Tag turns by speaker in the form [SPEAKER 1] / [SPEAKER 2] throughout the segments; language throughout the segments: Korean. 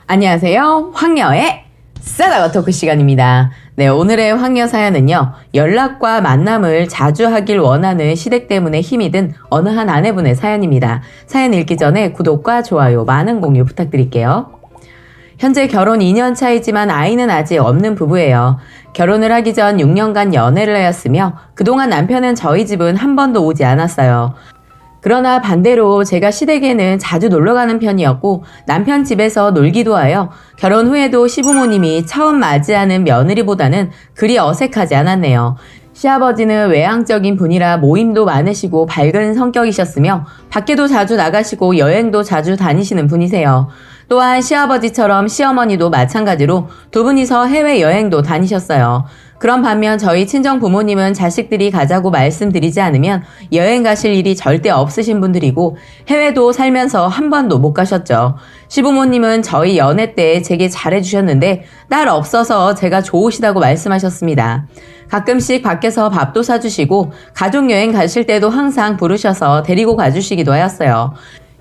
[SPEAKER 1] 안녕하세요. 황녀의 싸다가 토크 시간입니다. 네, 오늘의 황녀 사연은요. 연락과 만남을 자주 하길 원하는 시댁 때문에 힘이 든 어느 한 아내분의 사연입니다. 사연 읽기 전에 구독과 좋아요, 많은 공유 부탁드릴게요. 현재 결혼 2년 차이지만 아이는 아직 없는 부부예요. 결혼을 하기 전 6년간 연애를 하였으며 그동안 남편은 저희 집은 한 번도 오지 않았어요. 그러나 반대로 제가 시댁에는 자주 놀러가는 편이었고 남편 집에서 놀기도 하여 결혼 후에도 시부모님이 처음 맞이하는 며느리보다는 그리 어색하지 않았네요. 시아버지는 외향적인 분이라 모임도 많으시고 밝은 성격이셨으며 밖에도 자주 나가시고 여행도 자주 다니시는 분이세요. 또한 시아버지처럼 시어머니도 마찬가지로 두 분이서 해외여행도 다니셨어요. 그런 반면 저희 친정 부모님은 자식들이 가자고 말씀드리지 않으면 여행 가실 일이 절대 없으신 분들이고 해외도 살면서 한 번도 못 가셨죠. 시부모님은 저희 연애 때 제게 잘해주셨는데 딸 없어서 제가 좋으시다고 말씀하셨습니다. 가끔씩 밖에서 밥도 사주시고 가족여행 가실 때도 항상 부르셔서 데리고 가주시기도 하였어요.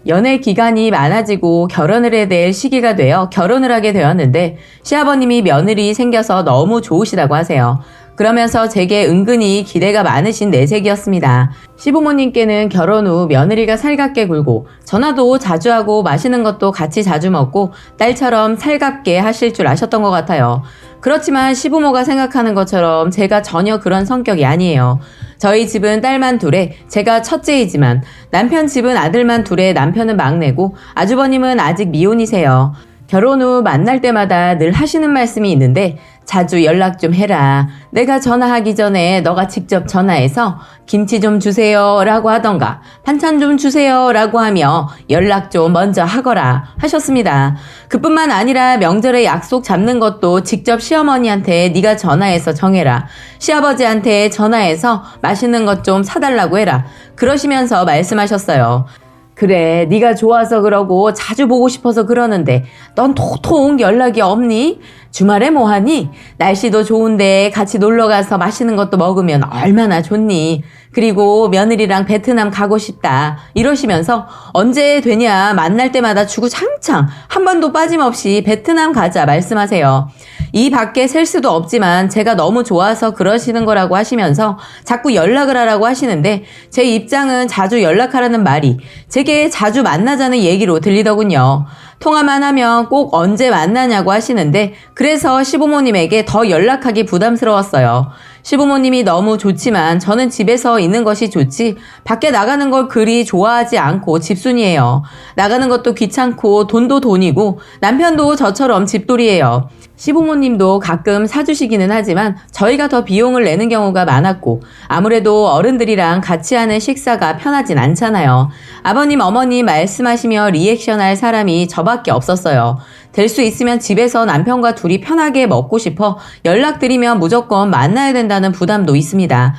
[SPEAKER 1] 연애 기간이 많아지고 결혼을 해야 될 시기가 되어 결혼을 하게 되었는데 시아버님이 며느리 생겨서 너무 좋으시다고 하세요. 그러면서 제게 은근히 기대가 많으신 내색이었습니다. 시부모님께는 결혼 후 며느리가 살갑게 굴고 전화도 자주 하고 맛있는 것도 같이 자주 먹고 딸처럼 살갑게 하실 줄 아셨던 것 같아요. 그렇지만 시부모가 생각하는 것처럼 제가 전혀 그런 성격이 아니에요. 저희 집은 딸만 둘에 제가 첫째이지만 남편 집은 아들만 둘에 남편은 막내고 아주버님은 아직 미혼이세요. 결혼 후 만날 때마다 늘 하시는 말씀이 있는데 자주 연락 좀 해라. 내가 전화하기 전에 너가 직접 전화해서 김치 좀 주세요 라고 하던가 반찬 좀 주세요 라고 하며 연락 좀 먼저 하거라 하셨습니다. 그뿐만 아니라 명절에 약속 잡는 것도 직접 시어머니한테 네가 전화해서 정해라. 시아버지한테 전화해서 맛있는 것 좀 사달라고 해라. 그러시면서 말씀하셨어요. 그래, 네가 좋아서 그러고 자주 보고 싶어서 그러는데 넌 도통 연락이 없니? 주말에 뭐하니? 날씨도 좋은데 같이 놀러가서 맛있는 것도 먹으면 얼마나 좋니? 그리고 며느리랑 베트남 가고 싶다 이러시면서 언제 되냐 만날 때마다 주구장창 한 번도 빠짐없이 베트남 가자 말씀하세요. 이 밖에 셀 수도 없지만 제가 너무 좋아서 그러시는 거라고 하시면서 자꾸 연락을 하라고 하시는데 제 입장은 자주 연락하라는 말이 제게 자주 만나자는 얘기로 들리더군요. 통화만 하면 꼭 언제 만나냐고 하시는데 그래서 시부모님에게 더 연락하기 부담스러웠어요. 시부모님이 너무 좋지만 저는 집에서 있는 것이 좋지 밖에 나가는 걸 그리 좋아하지 않고 집순이에요. 나가는 것도 귀찮고 돈도 돈이고 남편도 저처럼 집돌이에요. 시부모님도 가끔 사주시기는 하지만 저희가 더 비용을 내는 경우가 많았고 아무래도 어른들이랑 같이 하는 식사가 편하진 않잖아요. 아버님, 어머님 말씀하시며 리액션할 사람이 저밖에 없었어요. 될 수 있으면 집에서 남편과 둘이 편하게 먹고 싶어 연락드리면 무조건 만나야 된다는 부담도 있습니다.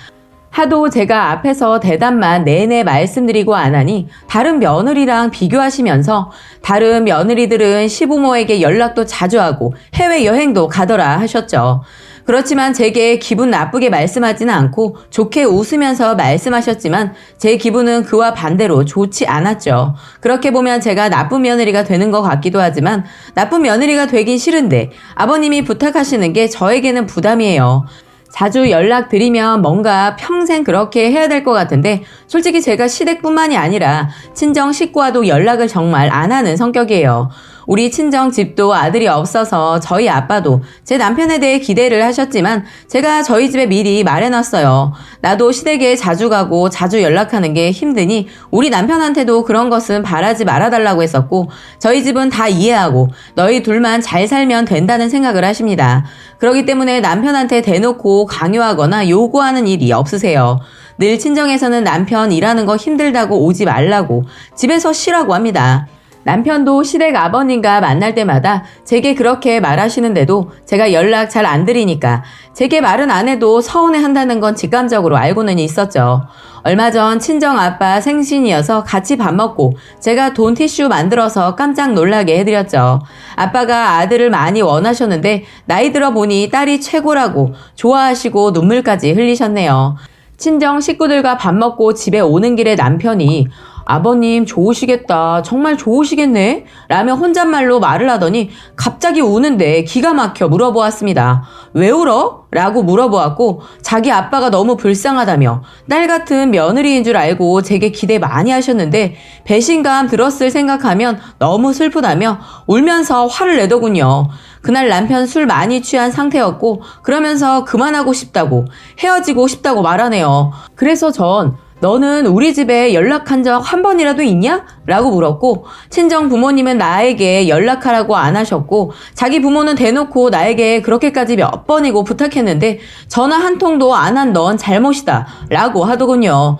[SPEAKER 1] 하도 제가 앞에서 대답만 내내 말씀드리고 안 하니 다른 며느리랑 비교하시면서 다른 며느리들은 시부모에게 연락도 자주 하고 해외여행도 가더라 하셨죠. 그렇지만 제게 기분 나쁘게 말씀하지는 않고 좋게 웃으면서 말씀하셨지만 제 기분은 그와 반대로 좋지 않았죠. 그렇게 보면 제가 나쁜 며느리가 되는 것 같기도 하지만 나쁜 며느리가 되긴 싫은데 아버님이 부탁하시는 게 저에게는 부담이에요. 자주 연락드리면 뭔가 평생 그렇게 해야 될 것 같은데 솔직히 제가 시댁뿐만이 아니라 친정 식구와도 연락을 정말 안 하는 성격이에요. 우리 친정 집도 아들이 없어서 저희 아빠도 제 남편에 대해 기대를 하셨지만 제가 저희 집에 미리 말해놨어요. 나도 시댁에 자주 가고 자주 연락하는 게 힘드니 우리 남편한테도 그런 것은 바라지 말아달라고 했었고 저희 집은 다 이해하고 너희 둘만 잘 살면 된다는 생각을 하십니다. 그렇기 때문에 남편한테 대놓고 강요하거나 요구하는 일이 없으세요. 늘 친정에서는 남편 일하는 거 힘들다고 오지 말라고 집에서 쉬라고 합니다. 남편도 시댁 아버님과 만날 때마다 제게 그렇게 말하시는데도 제가 연락 잘 안 드리니까 제게 말은 안 해도 서운해한다는 건 직감적으로 알고는 있었죠. 얼마 전 친정 아빠 생신이어서 같이 밥 먹고 제가 돈 티슈 만들어서 깜짝 놀라게 해드렸죠. 아빠가 아들을 많이 원하셨는데 나이 들어 보니 딸이 최고라고 좋아하시고 눈물까지 흘리셨네요. 친정 식구들과 밥 먹고 집에 오는 길에 남편이 아버님 좋으시겠다. 정말 좋으시겠네? 라며 혼잣말로 말을 하더니 갑자기 우는데 기가 막혀 물어보았습니다. 왜 울어? 라고 물어보았고 자기 아빠가 너무 불쌍하다며 딸 같은 며느리인 줄 알고 제게 기대 많이 하셨는데 배신감 들었을 생각하면 너무 슬프다며 울면서 화를 내더군요. 그날 남편 술 많이 취한 상태였고 그러면서 그만하고 싶다고 헤어지고 싶다고 말하네요. 그래서 전 너는 우리 집에 연락한 적 한 번이라도 있냐? 라고 물었고 친정 부모님은 나에게 연락하라고 안 하셨고 자기 부모는 대놓고 나에게 그렇게까지 몇 번이고 부탁했는데 전화 한 통도 안 한 넌 잘못이다 라고 하더군요.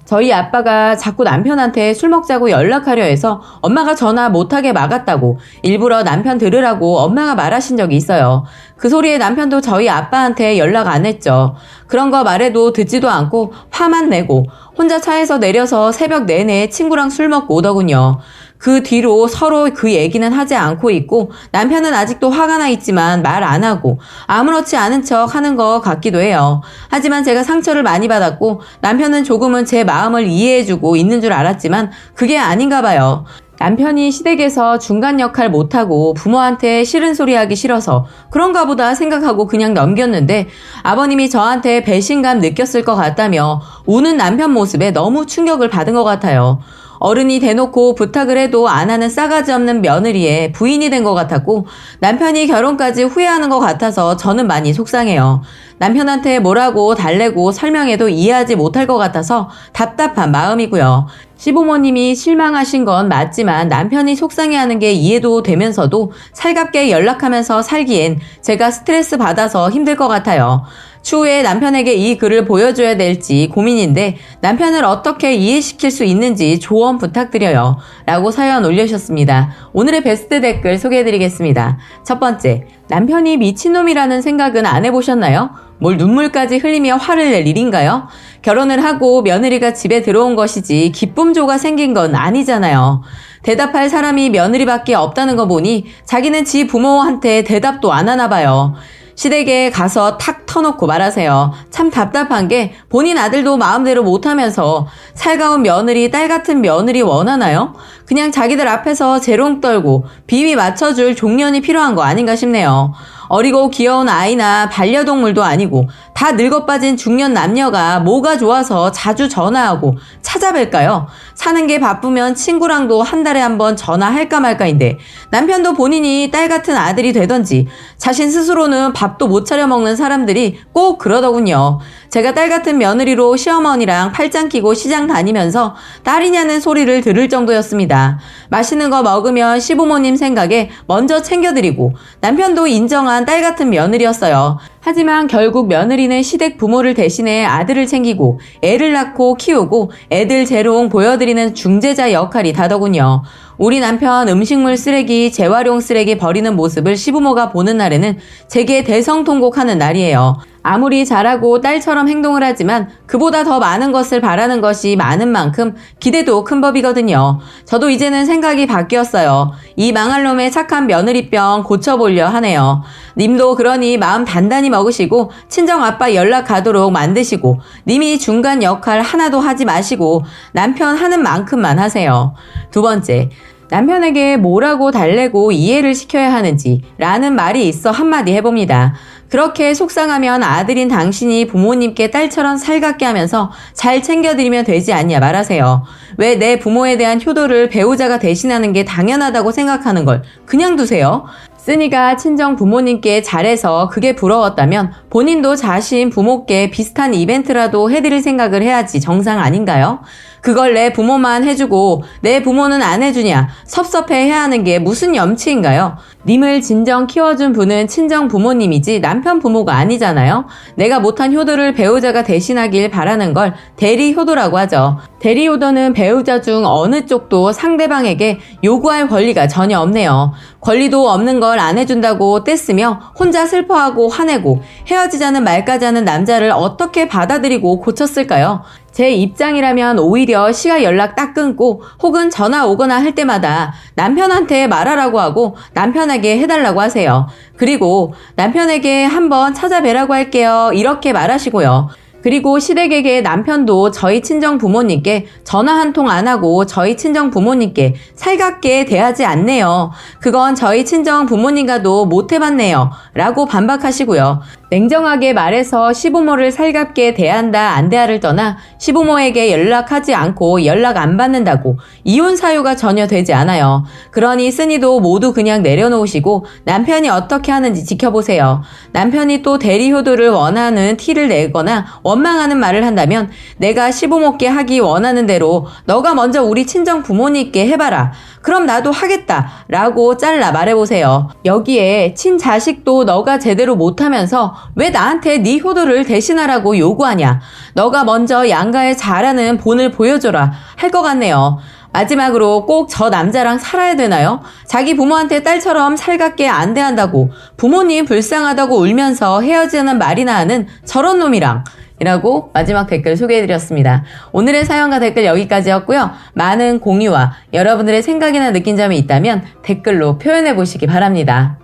[SPEAKER 1] 저희 아빠가 자꾸 남편한테 술 먹자고 연락하려 해서 엄마가 전화 못하게 막았다고 일부러 남편 들으라고 엄마가 말하신 적이 있어요. 그 소리에 남편도 저희 아빠한테 연락 안 했죠. 그런 거 말해도 듣지도 않고 화만 내고 혼자 차에서 내려서 새벽 내내 친구랑 술 먹고 오더군요. 그 뒤로 서로 그 얘기는 하지 않고 있고 남편은 아직도 화가 나 있지만 말 안 하고 아무렇지 않은 척 하는 것 같기도 해요. 하지만 제가 상처를 많이 받았고 남편은 조금은 제 마음을 이해해주고 있는 줄 알았지만 그게 아닌가 봐요. 남편이 시댁에서 중간 역할 못하고 부모한테 싫은 소리 하기 싫어서 그런가 보다 생각하고 그냥 넘겼는데 아버님이 저한테 배신감 느꼈을 것 같다며 우는 남편 모습에 너무 충격을 받은 것 같아요. 어른이 대놓고 부탁을 해도 안 하는 싸가지 없는 며느리의 부인이 된 것 같았고 남편이 결혼까지 후회하는 것 같아서 저는 많이 속상해요. 남편한테 뭐라고 달래고 설명해도 이해하지 못할 것 같아서 답답한 마음이고요. 시부모님이 실망하신 건 맞지만 남편이 속상해하는 게 이해도 되면서도 살갑게 연락하면서 살기엔 제가 스트레스 받아서 힘들 것 같아요. 추후에 남편에게 이 글을 보여줘야 될지 고민인데 남편을 어떻게 이해시킬 수 있는지 조언 부탁드려요. 라고 사연 올려주셨습니다. 오늘의 베스트 댓글 소개해드리겠습니다. 첫 번째, 남편이 미친놈이라는 생각은 안 해보셨나요? 뭘 눈물까지 흘리며 화를 낼 일인가요? 결혼을 하고 며느리가 집에 들어온 것이지 기쁨조가 생긴 건 아니잖아요. 대답할 사람이 며느리밖에 없다는 거 보니 자기는 지 부모한테 대답도 안 하나 봐요. 시댁에 가서 탁 터놓고 말하세요. 참 답답한 게 본인 아들도 마음대로 못하면서 살가운 며느리, 딸 같은 며느리 원하나요? 그냥 자기들 앞에서 재롱 떨고 비위 맞춰줄 종년이 필요한 거 아닌가 싶네요. 어리고 귀여운 아이나 반려동물도 아니고 다 늙어빠진 중년 남녀가 뭐가 좋아서 자주 전화하고 찾아뵐까요? 사는 게 바쁘면 친구랑도 한 달에 한 번 전화할까 말까인데 남편도 본인이 딸 같은 아들이 되던지 자신 스스로는 밥도 못 차려 먹는 사람들이 꼭 그러더군요. 제가 딸 같은 며느리로 시어머니랑 팔짱 끼고 시장 다니면서 딸이냐는 소리를 들을 정도였습니다. 맛있는 거 먹으면 시부모님 생각에 먼저 챙겨드리고 남편도 인정한 딸 같은 며느리였어요. 하지만 결국 며느리는 시댁 부모를 대신해 아들을 챙기고 애를 낳고 키우고 애들 재롱 보여드리는 중재자 역할이 다더군요. 우리 남편 음식물 쓰레기, 재활용 쓰레기 버리는 모습을 시부모가 보는 날에는 제게 대성통곡하는 날이에요. 아무리 잘하고 딸처럼 행동을 하지만 그보다 더 많은 것을 바라는 것이 많은 만큼 기대도 큰 법이거든요. 저도 이제는 생각이 바뀌었어요. 이 망할 놈의 착한 며느리병 고쳐보려 하네요. 님도 그러니 마음 단단히 먹으시고 친정아빠 연락 가도록 만드시고 님이 중간 역할 하나도 하지 마시고 남편 하는 만큼만 하세요. 두 번째, 남편에게 뭐라고 달래고 이해를 시켜야 하는지 라는 말이 있어 한마디 해봅니다. 그렇게 속상하면 아들인 당신이 부모님께 딸처럼 살갑게 하면서 잘 챙겨드리면 되지 않냐 말하세요. 왜 내 부모에 대한 효도를 배우자가 대신하는 게 당연하다고 생각하는 걸 그냥 두세요? 쓰니가 친정 부모님께 잘해서 그게 부러웠다면 본인도 자신 부모께 비슷한 이벤트라도 해드릴 생각을 해야지 정상 아닌가요? 그걸 내 부모만 해주고 내 부모는 안 해주냐 섭섭해해야 하는 게 무슨 염치인가요? 님을 진정 키워준 분은 친정 부모님이지 남편 부모가 아니잖아요. 내가 못한 효도를 배우자가 대신하길 바라는 걸 대리 효도라고 하죠. 대리 효도는 배우자 중 어느 쪽도 상대방에게 요구할 권리가 전혀 없네요. 권리도 없는 걸 안 해준다고 떼쓰며 혼자 슬퍼하고 화내고 헤어지자는 말까지 하는 남자를 어떻게 받아들이고 고쳤을까요? 제 입장이라면 오히려 시가 연락 딱 끊고 혹은 전화 오거나 할 때마다 남편한테 말하라고 하고 남편에게 해달라고 하세요. 그리고 남편에게 한번 찾아뵈라고 할게요. 이렇게 말하시고요. 그리고 시댁에게 남편도 저희 친정 부모님께 전화 한 통 안 하고 저희 친정 부모님께 살갑게 대하지 않네요. 그건 저희 친정 부모님과도 못 해봤네요. 라고 반박하시고요. 냉정하게 말해서 시부모를 살갑게 대한다 안 대하를 떠나 시부모에게 연락하지 않고 연락 안 받는다고 이혼 사유가 전혀 되지 않아요. 그러니 쓴이도 모두 그냥 내려놓으시고 남편이 어떻게 하는지 지켜보세요. 남편이 또 대리효도를 원하는 티를 내거나 원망하는 말을 한다면 내가 시부모께 하기 원하는 대로 너가 먼저 우리 친정 부모님께 해봐라. 그럼 나도 하겠다 라고 잘라 말해보세요. 여기에 친자식도 너가 제대로 못하면서 왜 나한테 네 효도를 대신하라고 요구하냐. 너가 먼저 양가에 잘하는 본을 보여줘라 할 것 같네요. 마지막으로 꼭 저 남자랑 살아야 되나요? 자기 부모한테 딸처럼 살갑게 안 대한다고 부모님 불쌍하다고 울면서 헤어지는 말이나 하는 저런 놈이랑 이라고 마지막 댓글 소개해드렸습니다. 오늘의 사연과 댓글 여기까지였고요. 많은 공유와 여러분들의 생각이나 느낀 점이 있다면 댓글로 표현해 보시기 바랍니다.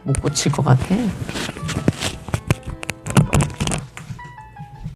[SPEAKER 1] 못 고칠 것 같아.